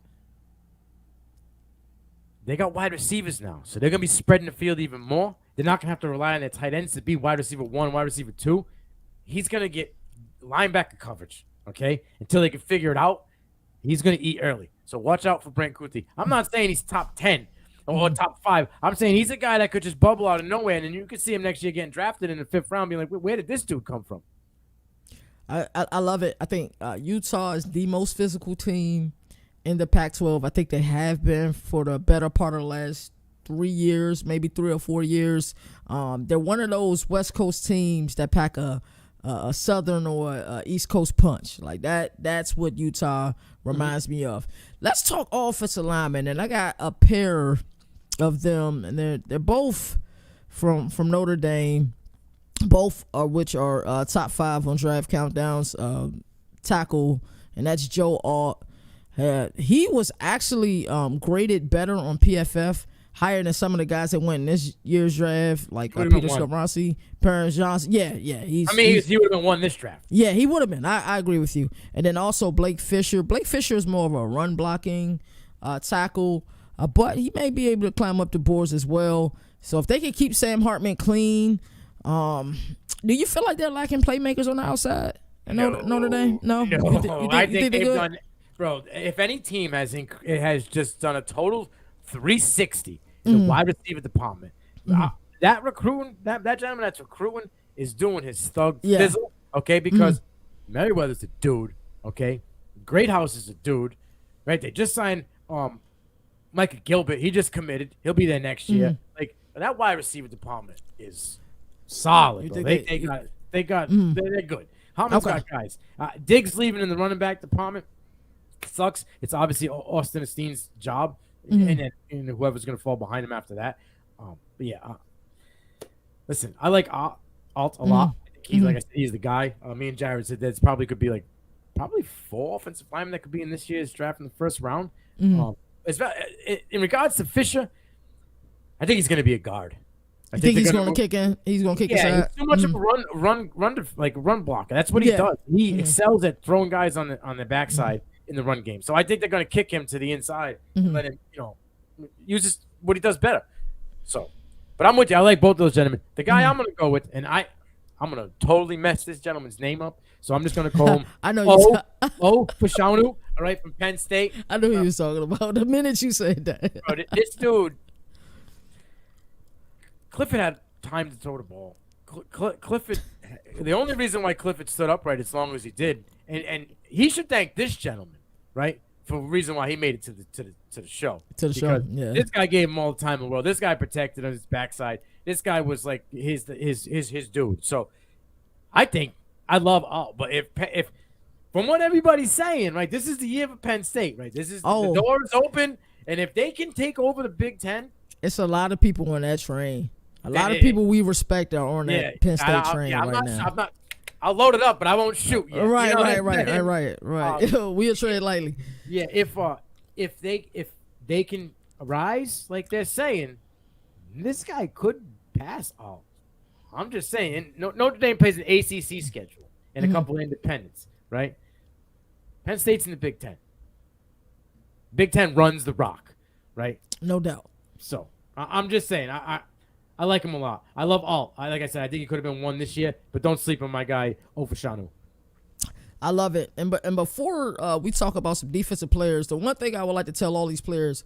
They got wide receivers now, so they're going to be spreading the field even more. They're not going to have to rely on their tight ends to be wide receiver 1, wide receiver 2. He's going to get linebacker coverage, okay? Until they can figure it out, he's going to eat early. So watch out for Brandon Kuthi. I'm not saying he's top 10. Or top 5. I'm saying he's a guy that could just bubble out of nowhere, and then you could see him next year getting drafted in the 5th round, being like, where did this dude come from? I love it. I think Utah is the most physical team in the Pac-12. I think they have been for the better part of the last 3 years, maybe 3 or 4 years. They're one of those West Coast teams that pack a Southern or a East Coast punch. Like that. That's what Utah reminds me of. Let's talk offensive linemen, and I got a pair of them, and they're both from Notre Dame, both of which are top 5 on draft countdowns. Tackle, and that's Joe Alt. He was actually graded better on PFF, higher than some of the guys that went in this year's draft, like Peter Scaronsi, Parents Johnson. Yeah. He would have been won this draft. Yeah, he would have been. I agree with you. And then also Blake Fisher. Blake Fisher is more of a run blocking tackle. But he may be able to climb up the boards as well. So if they can keep Sam Hartman clean, do you feel like they're lacking playmakers on the outside? Notre Dame? No. I think they've done, bro. If any team has just done a total 360 in the wide receiver department, that recruiting, that gentleman that's recruiting is doing his thug fizzle, okay? Because Merriweather's a dude, okay? Greathouse is a dude, right? They just signed Micah Gilbert. He just committed. He'll be there next year. Like, that wide receiver department is solid. They're good. Hartman's got guys. Diggs leaving in the running back department sucks. It's obviously Austin Esteen's job, and whoever's going to fall behind him after that. But yeah, listen, I like Alt a lot. He's like I said, he's the guy. Me and Jared said that probably could be probably 4 offensive linemen that could be in this year's draft in the first round. In regards to Fisher, I think he's going to be a guard. I think he's going to kick in. He's going to kick inside. He's too much of a run blocker. That's what he does. He excels at throwing guys on the backside in the run game. So I think they're going to kick him to the inside and let him, use what he does better. So, but I'm with you. I like both those gentlemen. The guy I'm going to go with, and I'm going to totally mess this gentleman's name up. So I'm just going to call him I know Fashanu, all right, from Penn State. I know who you was talking about the minute you said that. Bro, this dude, Clifford had time to throw the ball. Clifford, the only reason why Clifford stood upright as long as he did, and he should thank this gentleman, right, for the reason why he made it to the show. To the show, yeah. This guy gave him all the time in the world. This guy protected on his backside. This guy was like his dude. So I think I love all. But if from what everybody's saying, right, this is the year for Penn State, right? This is the door is open, and if they can take over the Big Ten, It's a lot of people on that train. A lot of people we respect are on that Penn State train now. I'll load it up, but I won't shoot yet. Right. We'll trade lightly. Yeah, if they can rise like they're saying, this guy could pass all. I'm just saying, Notre Dame plays an ACC schedule and a couple of independents, right? Penn State's in the Big Ten. Big Ten runs the rock, right? No doubt. So I'm just saying, I like him a lot. I love Alt. Like I said, I think he could have been one this year, but don't sleep on my guy Ofashanu. I love it. And before we talk about some defensive players, the one thing I would like to tell all these players,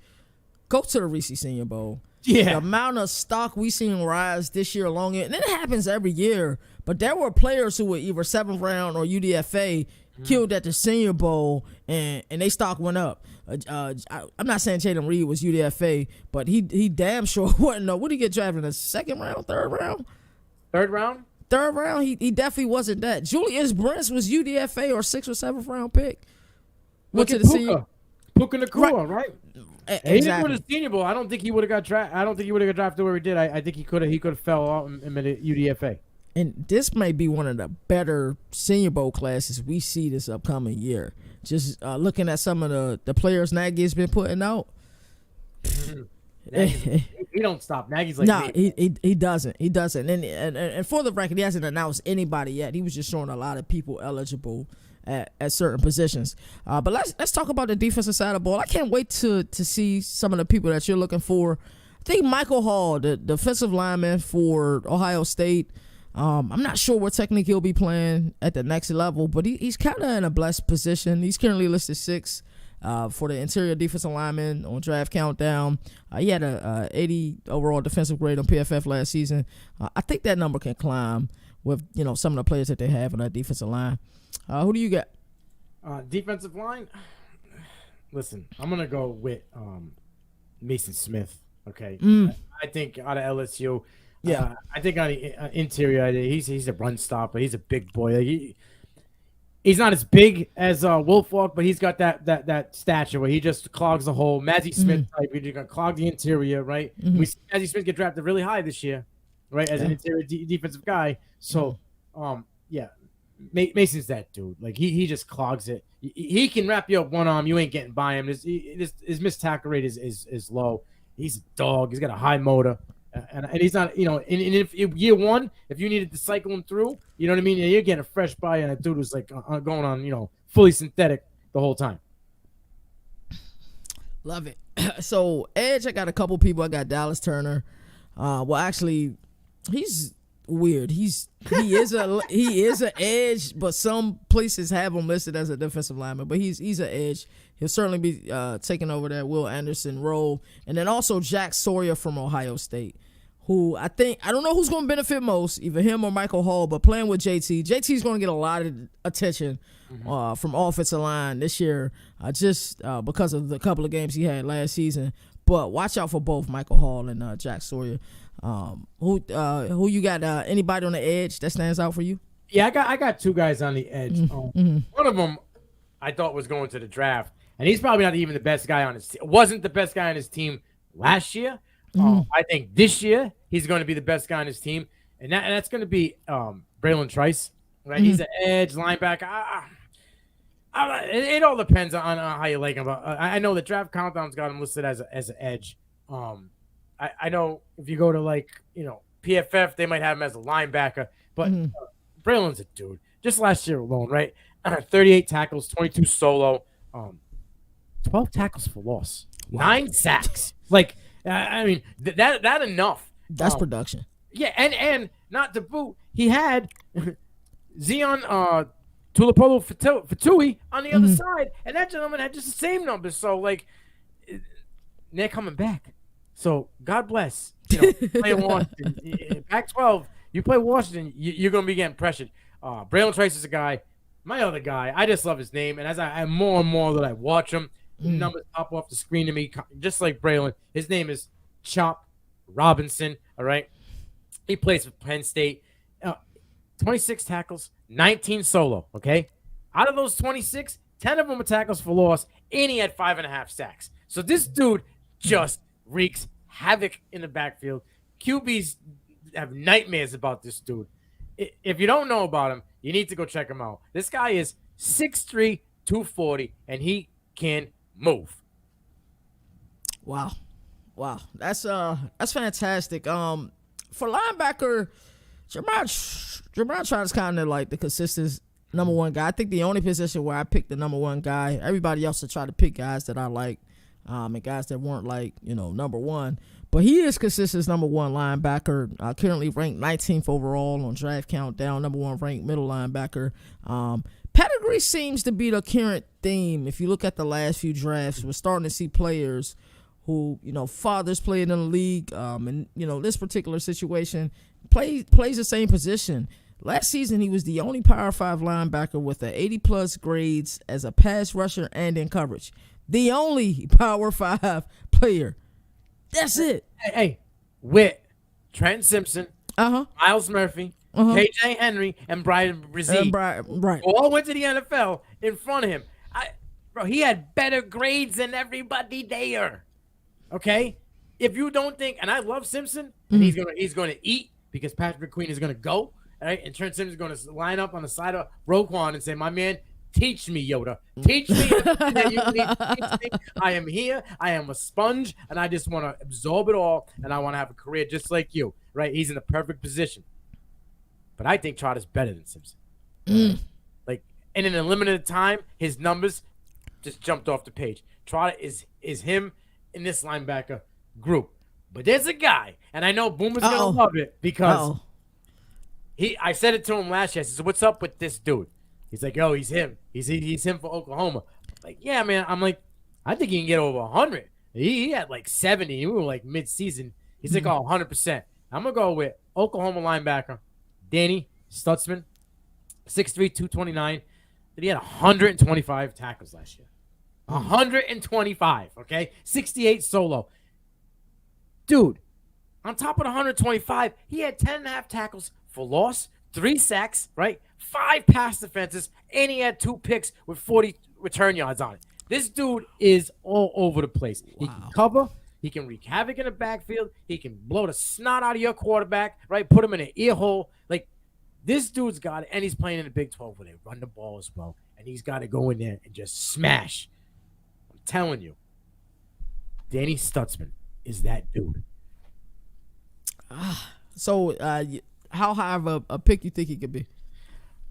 go to the Reese Senior Bowl. Yeah. The amount of stock we seen rise this year along it, and it happens every year, but there were players who were either 7th round or UDFA killed at the Senior Bowl, and they stock went up. I'm not saying Jaden Reed was UDFA, but he damn sure wasn't. What did he get drafted in the 2nd round, 3rd round? 3rd round? 3rd round, he definitely wasn't that. Julius Brents was UDFA or 6th or 7th round pick. Went to the Senior. Puka Nacua, right? Exactly. He didn't go to the Senior Bowl. I don't think he would have got drafted. I don't think he would have got drafted where he did. I think he could have fell out and made it UDFA. And this may be one of the better Senior Bowl classes we see this upcoming year. Just looking at some of the players Nagy's been putting out. He don't stop. Nagy's like he doesn't. He doesn't. And for the record, he hasn't announced anybody yet. He was just showing a lot of people eligible at certain positions. But let's talk about the defensive side of the ball. I can't wait to see some of the people that you're looking for. I think Michael Hall, the defensive lineman for Ohio State. I'm not sure what technique he'll be playing at the next level, but he's kind of in a blessed position. He's currently listed 6 for the interior defensive lineman on Draft Countdown. He had a 80 overall defensive grade on PFF last season. I think that number can climb with some of the players that they have on that defensive line. Who do you got? Defensive line. Listen, I'm gonna go with Mason Smith. Okay, I think out of LSU. Yeah, I think on the interior, he's a run stopper. He's a big boy. Like he's not as big as Wolfwalk, but he's got that stature where he just clogs the hole. Mazzie Smith type. He's gonna clog the interior, right? We see Mazzie Smith get drafted really high this year, right? As an interior defensive guy. So, Mason's that dude. Like he just clogs it. He can wrap you up one arm. You ain't getting by him. His missed tackle rate is low. He's a dog. He's got a high motor. And he's not, if year one, if you needed to cycle him through, you know what I mean? You're getting a fresh buy, and a dude who's like going on, fully synthetic the whole time. Love it. So edge, I got a couple people. I got Dallas Turner. Well, actually, he's weird. He is an edge, but some places have him listed as a defensive lineman. But he's an edge. He'll certainly be taking over that Will Anderson role, and then also Jack Sawyer from Ohio State, who I don't know who's going to benefit most, either him or Michael Hall, but playing with JT. JT's going to get a lot of attention from offensive line this year, just because of the couple of games he had last season. But watch out for both Michael Hall and Jack Sawyer. Who you got? Anybody on the edge that stands out for you? Yeah, I got 2 guys on the edge. One of them I thought was going to the draft, and he's probably not even the best guy on his team. Wasn't the best guy on his team last year. I think this year he's going to be the best guy on his team, and that's going to be Braylon Trice. Right, he's an edge linebacker. It all depends on how you like him. I know the Draft Countdown's got him listed as an edge. I know if you go to PFF, they might have him as a linebacker, but Braylon's a dude. Just last year alone, right? 38 tackles, 22 solo, 12 tackles for loss, 9 sacks. I mean, that enough. That's production. Yeah, and not to boot, he had Zion Tulapolo Fatui on the other side, and that gentleman had just the same numbers. So, they're coming back. So, God bless. Playing Washington. Pac-12, you play Washington, you're going to be getting pressured. Braylon Trice is a guy. My other guy, I just love his name, and as I more and more that I watch him, numbers pop off the screen to me, just like Braylon. His name is Chop Robinson, all right? He plays for Penn State. 26 tackles, 19 solo, okay? Out of those 26, 10 of them were tackles for loss, and he had 5.5 sacks. So this dude just wreaks havoc in the backfield. QBs have nightmares about this dude. If you don't know about him, you need to go check him out. This guy is 6'3", 240, and he can move. Wow. That's fantastic. For linebacker, Jermar Trout is kind of like the consistent number one guy. I think the only position where I picked the number one guy. Everybody else to try to pick guys that I like, and guys that weren't like number one. But he is consistent as number one linebacker. Currently ranked 19th overall on Draft Countdown. Number one ranked middle linebacker. Pedigree seems to be the current theme. If you look at the last few drafts, we're starting to see players who, fathers played in the league, and this particular situation plays the same position. Last season, he was the only Power 5 linebacker with an 80-plus grades as a pass rusher and in coverage. The only Power 5 player. That's it. Hey, with Trent Simpson, Miles Murphy, KJ Henry, and Brian Brzee, right, all went to the NFL in front of him. Bro, he had better grades than everybody there. Okay, if you don't think, and I love Simpson, and he's gonna eat because Patrick McQueen is gonna go, all right, and Trent Simpson is gonna line up on the side of Roquan and say, "My man, teach me, Yoda. Teach me that you need to teach me. I am here. I am a sponge, and I just want to absorb it all, and I want to have a career just like you." Right? He's in the perfect position. But I think Trout is better than Simpson. And in a limited time, his numbers just jumped off the page. Trout is him in this linebacker group. But there's a guy, and I know Boomer's gonna love it because I said it to him last year. I said, "What's up with this dude?" He's like, "Yo, he's him. He's him for Oklahoma." Like, yeah, man. I'm like, I think he can get over 100. He had like 70. We were like mid-season. He's like, 100%. I'm going to go with Oklahoma linebacker, Danny Stutzman, 6'3", 229. He had 125 tackles last year. 125, okay? 68 solo. Dude, on top of the 125, he had 10.5 tackles for loss, 3 sacks, right? 5 pass defenses, and he had 2 picks with 40 return yards on it. This dude is all over the place. Wow. He can cover. He can wreak havoc in the backfield. He can blow the snot out of your quarterback, right? Put him in an ear hole. Like, this dude's got it, and he's playing in the Big 12 where they run the ball as well, and he's got to go in there and just smash. I'm telling you, Danny Stutzman is that dude. So, how high of a pick you think he could be?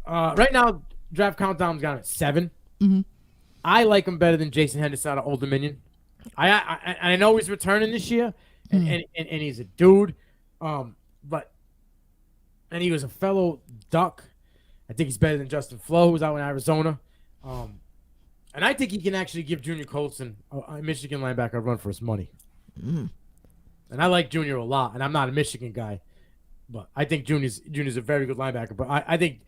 Right now, Draft Countdown's got at 7. Mm-hmm. I like him better than Jason Henderson out of Old Dominion. I know he's returning this year, and he's a dude, and he was a fellow Duck. I think he's better than Justin Flo, who's out in Arizona. And I think he can actually give Junior Colson, a Michigan linebacker, a run for his money. Mm. And I like Junior a lot, and I'm not a Michigan guy, but I think Junior's a very good linebacker. But I think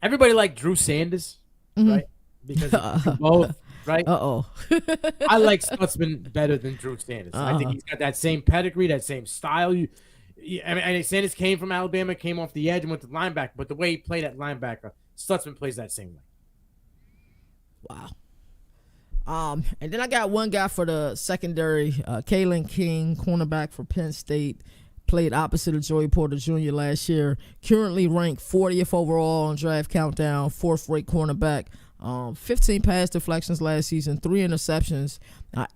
everybody liked Drew Sanders, right? Because of both, right? I like Stutzman better than Drew Sanders. I think he's got that same pedigree, that same style. I mean, Sanders came from Alabama, came off the edge and went to linebacker, but the way he played at linebacker, Stutzman plays that same way. Wow. And then I got one guy for the secondary, Kalen King, cornerback for Penn State. Played opposite of Joey Porter Jr. last year. Currently ranked 40th overall on Draft Countdown, 4th-rate cornerback. 15 pass deflections last season, 3 interceptions,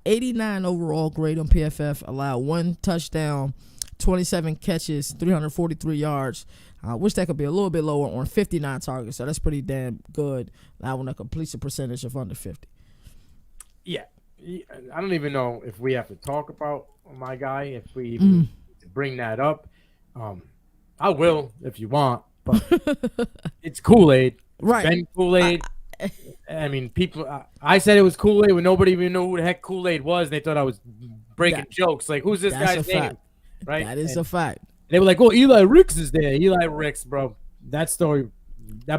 89 overall grade on PFF, allowed 1 touchdown, 27 catches, 343 yards. I wish that could be a little bit lower on 59 targets, so that's pretty damn good, allowing a completion percentage of under 50. Yeah. I don't even know if we have to talk about my guy, if we even bring that up. I will if you want, but it's Kool-Aid. Right. Ben Kool-Aid. I mean, people. I said it was Kool-Aid when nobody even knew who the heck Kool-Aid was. They thought I was breaking jokes. Like, who's this guy's name? Right. That is a fact. They were like, "Oh, Eli Ricks is there." Eli Ricks, bro. That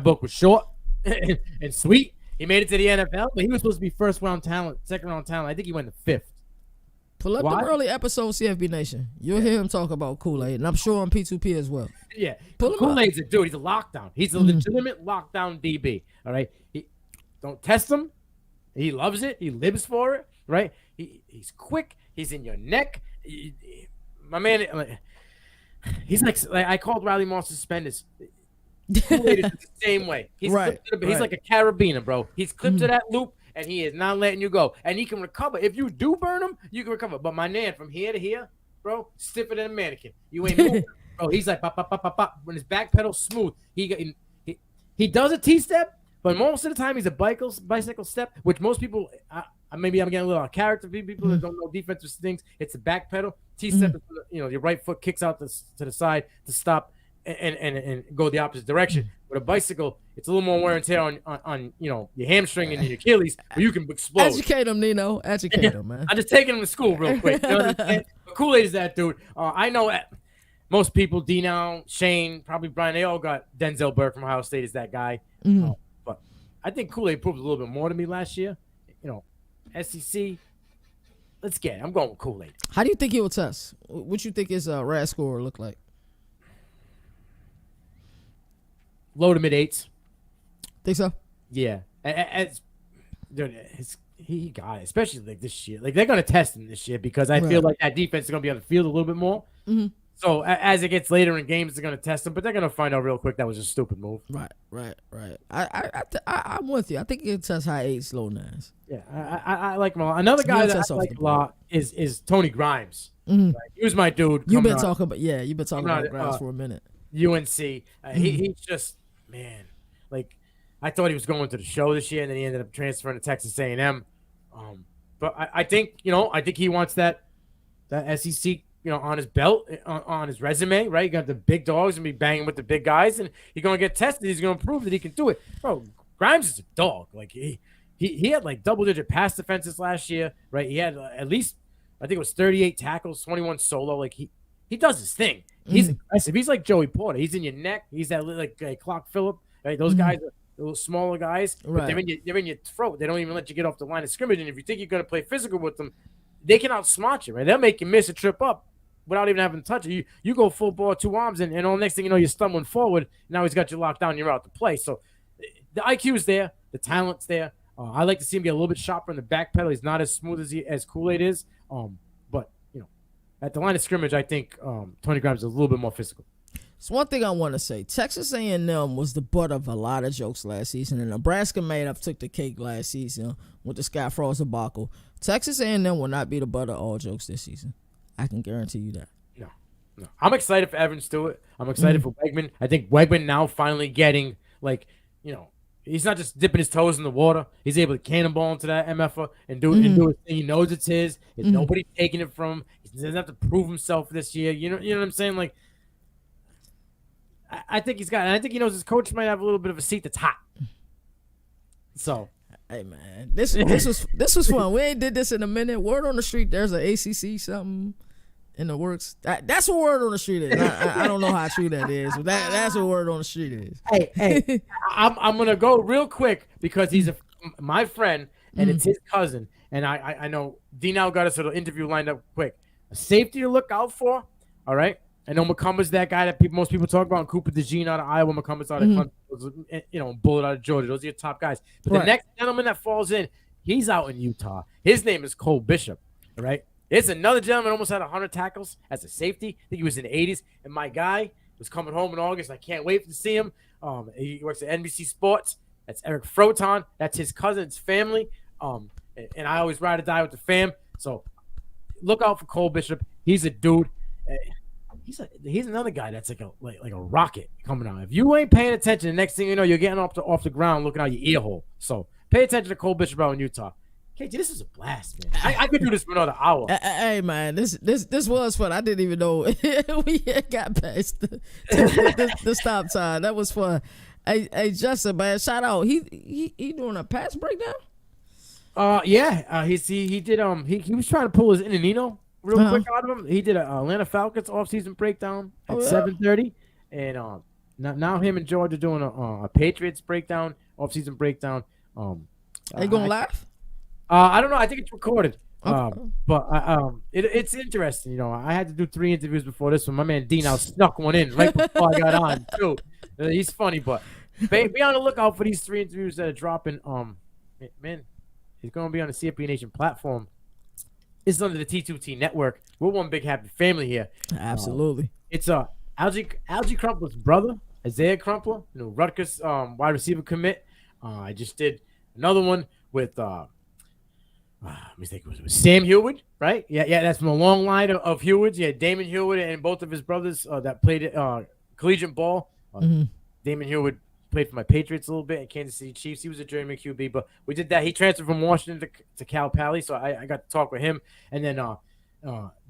book was short and sweet. He made it to the NFL, but he was supposed to be first-round talent, second-round talent. I think he went to 5th. Pull up the early episode, CFB Nation. You'll hear him talk about Kool-Aid, and I'm sure on P2P as well. Yeah, Kool-Aid's a dude. He's a lockdown. He's a legitimate lockdown DB. All right, don't test him. He loves it. He lives for it. right? He's quick. He's in your neck. My man, he's like I called Riley Moss suspenders. Kool-Aid is the same way. He's Right, he's like a carabiner, bro. He's clipped to that loop, and he is not letting you go. And he can recover. If you do burn him, you can recover. But my man, from here to here, bro, stiffer than a mannequin. You ain't moving, bro. He's like pop, pop, pop, pop, pop. When his back pedal smooth, he does a T-step, but most of the time he's a bicycle step, which most people. Maybe I'm getting a little out of character for people that don't know defensive things. It's a back pedal. T-step, your right foot kicks out to the side to stop and go the opposite direction. With a bicycle, it's a little more wear and tear on your hamstring and your Achilles, where you can explode. Educate him, Nino. Educate him, man. I'm just taking him to school real quick. You understand? But Kool-Aid is that dude. I know most people, Dino, Shane, probably Brian, they all got Denzel Burke from Ohio State as that guy. But I think Kool-Aid proved a little bit more to me last year. SEC. Let's get it. I'm going with Kool-Aid. How do you think he will test? What you think his RAS score look like? Low to mid 8s. Think so? Yeah. He got it, especially like this year. Like they're gonna test him this year because I feel like that defense is gonna be on the field a little bit more. So as it gets later in games, they're gonna test him, but they're gonna find out real quick that was a stupid move. Right. I'm with you. I think he can test high 8s, low 9s. Yeah, I like him a lot. Another guy that I like a lot is Tony Grimes. Right? He was my dude. You've been talking about Grimes for a minute. UNC. He's just, man, like I thought he was going to the show this year, and then he ended up transferring to Texas A&M. But I think he wants that SEC, on his belt, on his resume, right? You got the big dogs and be banging with the big guys, and he's gonna get tested. He's gonna prove that he can do it, bro. Grimes is a dog. Like he had like double-digit pass defenses last year, right? He had at least, I think it was 38 tackles, 21 solo. Like he does his thing. He's aggressive. He's like Joey Porter. He's in your neck. He's that like Clark Phillip. Right? Those guys are little smaller guys, but they're in your throat. They don't even let you get off the line of scrimmage. And if you think you're gonna play physical with them, they can outsmart you, right? They'll make you miss a trip up without even having to touch it. You go full ball, 2 arms, and all next thing you know, you're stumbling forward. Now he's got you locked down. You're out to play. So the IQ is there. The talent's there. I like to see him get a little bit sharper in the back pedal. He's not as smooth as Kool-Aid is. But at the line of scrimmage, I think Tony Grimes is a little bit more physical. So one thing I want to say, Texas A&M was the butt of a lot of jokes last season, and Nebraska may have took the cake last season with the Scott Frost debacle. Texas A&M will not be the butt of all jokes this season. I can guarantee you that. No. I'm excited for Evan Stewart. I'm excited for Wegman. I think Wegman now finally getting, he's not just dipping his toes in the water. He's able to cannonball into that MFA and do his thing. He knows it's his. There's nobody taking it from him. He doesn't have to prove himself this year. You know what I'm saying? Like, I think he's got, and I think he knows his coach might have a little bit of a seat that's hot. So, hey man, this was fun. We ain't did this in a minute. Word on the street, there's an ACC something in the works. That's what word on the street is. I don't know how true that is, but that's what word on the street is. Hey, I'm gonna go real quick because he's my friend and it's his cousin, and I know D-Now got us an interview lined up quick. A safety to look out for. All right. I know McCumbers that guy that most people talk about. And Cooper DeJean out of Iowa, McCumbers out of Clemson, Bullet out of Georgia. Those are your top guys. But the next gentleman that falls in, he's out in Utah. His name is Cole Bishop. All right. It's another gentleman almost had 100 tackles as a safety. I think he was in the 80s. And my guy was coming home in August. I can't wait to see him. He works at NBC Sports. That's Eric Froton. That's his cousin's family. And I always ride or die with the fam. So look out for Cole Bishop. He's a dude. He's another guy that's like a rocket coming out. If you ain't paying attention, the next thing you know, you're getting off the ground looking out your ear hole. So pay attention to Cole Bishop out in Utah. KG, this is a blast, man. I could do this for another hour. Hey, man, this was fun. I didn't even know we got past the stop time. That was fun. Hey, Justin, man, shout out. He doing a pass breakdown? Yeah. He did. He was trying to pull his Nino real quick out of him. He did a Atlanta Falcons offseason breakdown at 7:30, and now him and George are doing a Patriots breakdown, offseason breakdown. Are you gonna laugh? I don't know. I think it's recorded. Okay. But it's interesting. I had to do 3 interviews before this one. My man D now snuck one in right before I got on too. He's funny, but be on the lookout for these 3 interviews that are dropping. Man, he's gonna be on the CFP Nation platform It's under the T2T network. We're one big happy family here. Absolutely. It's Algie Crumpler's brother, Isaiah Crumpler, Rutgers wide receiver commit. I just did another one with let me think, it was Sam Heward, right? Yeah, that's from a long line of Hewards. Yeah, Damon Heward and both of his brothers that played collegiate ball. Damon Heward played for my Patriots a little bit in Kansas City Chiefs. He was a journeyman QB, but we did that. He transferred from Washington to Cal Poly, so I got to talk with him. And then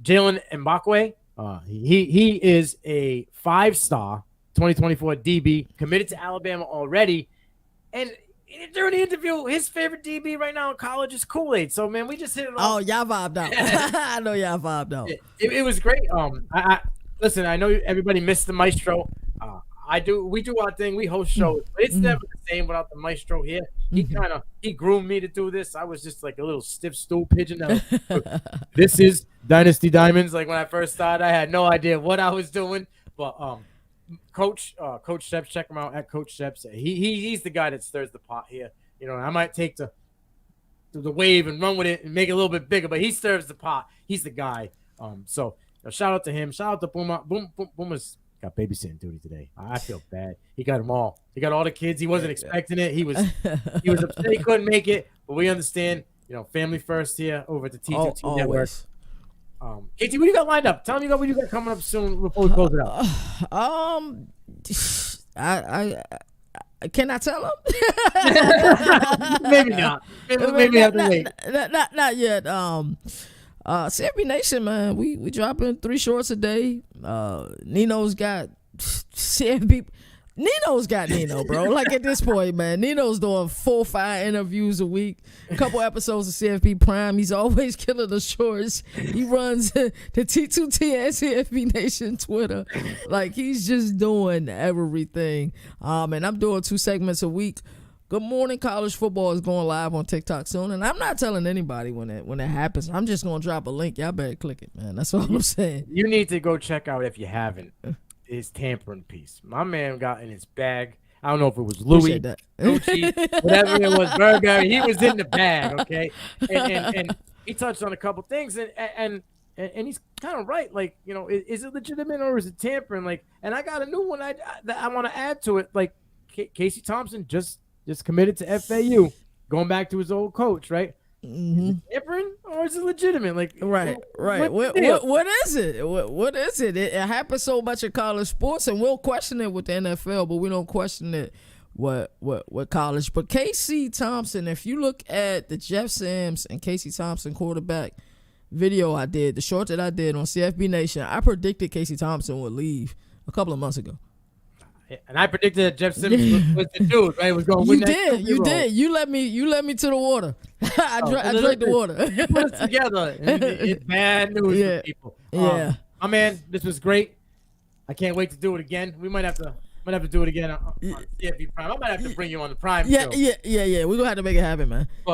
Jalen Mbakwe, he is a 5-star 2024 DB, committed to Alabama already. And during the interview, his favorite DB right now in college is Kool-Aid. So, man, we just hit it off. Oh, y'all vibed out. I know y'all vibed out. It was great. Listen, I know everybody missed the Maestro. We do our thing. We host shows, but it's never the same without the Maestro here. He groomed me to do this. I was just like a little stiff stool pigeon. This is Dynasty Diamonds. Like when I first started, I had no idea what I was doing. But Coach Sheps, check him out at Coach Sheps. He's the guy that stirs the pot here. I might take the wave and run with it and make it a little bit bigger, but he stirs the pot. He's the guy. So shout out to him. Shout out to Boomer. Boomer's got babysitting duty today. I feel bad. He got them all. He got all the kids. He wasn't expecting it. He was upset he couldn't make it, but we understand. Family first here over at the T2T Network. KT, what do you got lined up? Tell me what you got coming up soon before we close it out. I can I tell him? Maybe not. Maybe have to wait. Not yet. CFB Nation, man, we dropping 3 shorts a day. Nino's got CFB. Nino's got Nino, bro. Like at this point, man, Nino's doing 4-5 interviews a week, a couple episodes of CFB Prime. He's always killing the shorts. He runs the T2T and CFB Nation Twitter. Like he's just doing everything. And I'm doing 2 segments a week. Good Morning College Football is going live on TikTok soon, and I'm not telling anybody when it happens. I'm just gonna drop a link. Y'all better click it, man. That's all I'm saying. You need to go check out, if you haven't, his tampering piece. My man got in his bag. I don't know if it was Louis, Gucci, whatever it was, Burberry. He was in the bag, okay? And he touched on a couple things, and he's kind of right. Like, is it legitimate or is it tampering? Like, and I got a new one that I want to add to it. Like, Casey Thompson just committed to FAU, going back to his old coach, right? Is it tampering or is it legitimate? Like, right. What is it? What is it? It happens so much in college sports, and we'll question it with the NFL, but we don't question it with college. But Casey Thompson, if you look at the Jeff Sims and Casey Thompson quarterback video I did, the short that I did on CFB Nation, I predicted Casey Thompson would leave a couple of months ago. And I predicted that Jeff Simmons was the dude, right? Was going to win that. You did. You let me to the water. I drank the water. Put us together. It's bad news for people. Yeah. My man, this was great. I can't wait to do it again. We might have to do it again on CFB Prime. I might have to bring you on the Prime show. Yeah. We're gonna have to make it happen, man. But